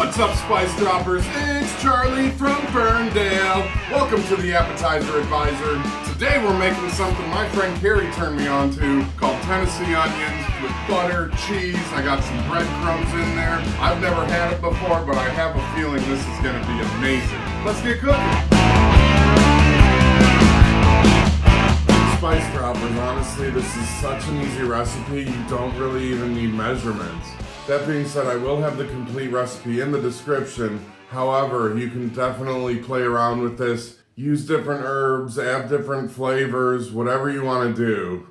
What's up, SpiceDroppers? It's Charlie from Ferndale. Welcome to the Appetizer Advisor. Today we're making something my friend Carrie turned me on to called Tennessee onions with butter, cheese. I got some breadcrumbs in there. I've never had it before, but I have a feeling this is going to be amazing. Let's get cooking. SpiceDroppers, honestly, this is such an easy recipe, you don't really even need measurements. That being said, I will have the complete recipe in the description. However, you can definitely play around with this. Use different herbs, add different flavors, whatever you want to do.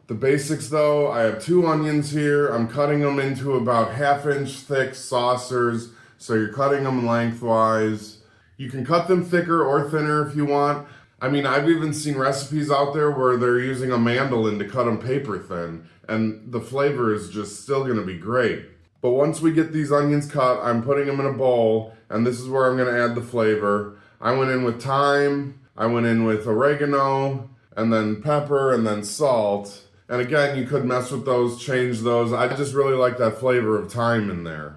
The basics though, I have 2 onions here. I'm cutting them into about 1/2 inch thick saucers, so you're cutting them lengthwise. You can cut them thicker or thinner if you want. I mean, I've even seen recipes out there where they're using a mandolin to cut them paper thin, and the flavor is just still gonna be great. But once we get these onions cut, I'm putting them in a bowl, and this is where I'm gonna add the flavor. I went in with thyme, I went in with oregano, and then pepper, and then salt. And again, you could mess with those, change those. I just really like that flavor of thyme in there.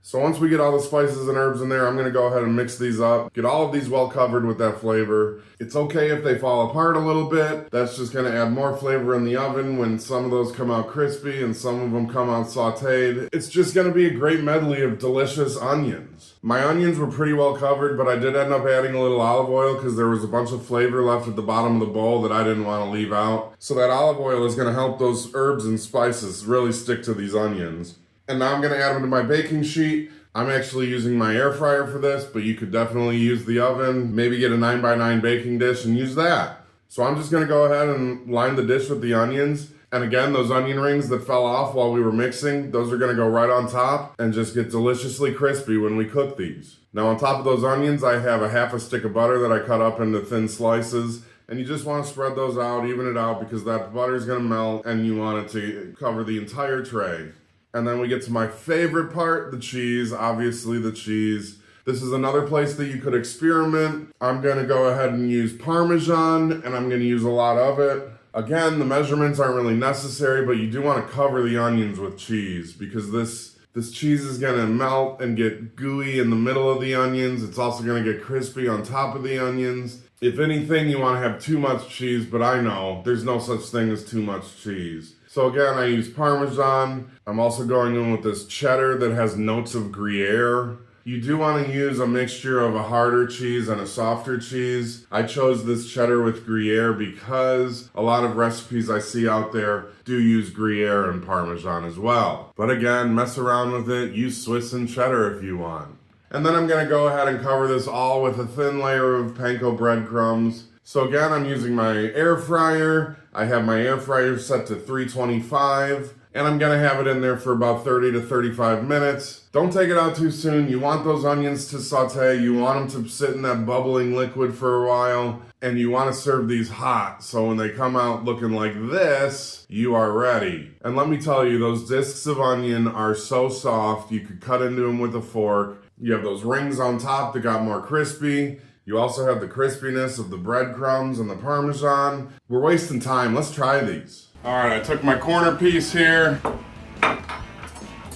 So once we get all the spices and herbs in there, I'm gonna go ahead and mix these up. Get all of these well covered with that flavor. It's okay if they fall apart a little bit. That's just gonna add more flavor in the oven when some of those come out crispy and some of them come out sauteed. It's just gonna be a great medley of delicious onions. My onions were pretty well covered, but I did end up adding a little olive oil because there was a bunch of flavor left at the bottom of the bowl that I didn't wanna leave out. So that olive oil is gonna help those herbs and spices really stick to these onions. And now I'm gonna add them to my baking sheet. I'm actually using my air fryer for this, but you could definitely use the oven. Maybe get a 9x9 baking dish and use that. So I'm just gonna go ahead and line the dish with the onions. And again, those onion rings that fell off while we were mixing, those are gonna go right on top and just get deliciously crispy when we cook these. Now on top of those onions, I have a 1/2 stick of butter that I cut up into thin slices. And you just wanna spread those out, even it out, because that butter's gonna melt and you want it to cover the entire tray. And then we get to my favorite part, the cheese, obviously the cheese. This is another place that you could experiment. I'm gonna go ahead and use parmesan, and I'm gonna use a lot of it. Again, the measurements aren't really necessary, but you do wanna cover the onions with cheese because this cheese is gonna melt and get gooey in the middle of the onions. It's also gonna get crispy on top of the onions. If anything, you wanna have too much cheese, but I know there's no such thing as too much cheese. So again, I use parmesan. I'm also going in with this cheddar that has notes of gruyere. You do want to use a mixture of a harder cheese and a softer cheese. I chose this cheddar with gruyere because a lot of recipes I see out there do use gruyere and parmesan as well. But again, mess around with it. Use Swiss and cheddar if you want. And then I'm going to go ahead and cover this all with a thin layer of panko breadcrumbs. So again, I'm using my air fryer. I have my air fryer set to 325, and I'm gonna have it in there for about 30 to 35 minutes. Don't take it out too soon. You want those onions to saute. You want them to sit in that bubbling liquid for a while, and you wanna serve these hot. So when they come out looking like this, you are ready. And let me tell you, those discs of onion are so soft, you could cut into them with a fork. You have those rings on top that got more crispy. You also have the crispiness of the breadcrumbs and the parmesan. We're wasting time. Let's try these. All right, I took my corner piece here.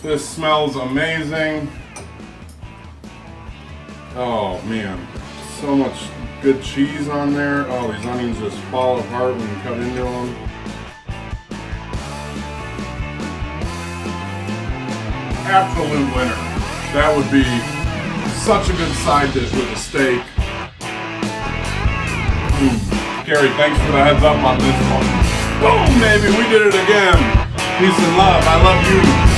This smells amazing. Oh man, so much good cheese on there. Oh, these onions just fall apart when you cut into them. Absolute winner. That would be such a good side dish with a steak. Gary, thanks for the heads up on this one. Boom, baby, we did it again. Peace and love. I love you.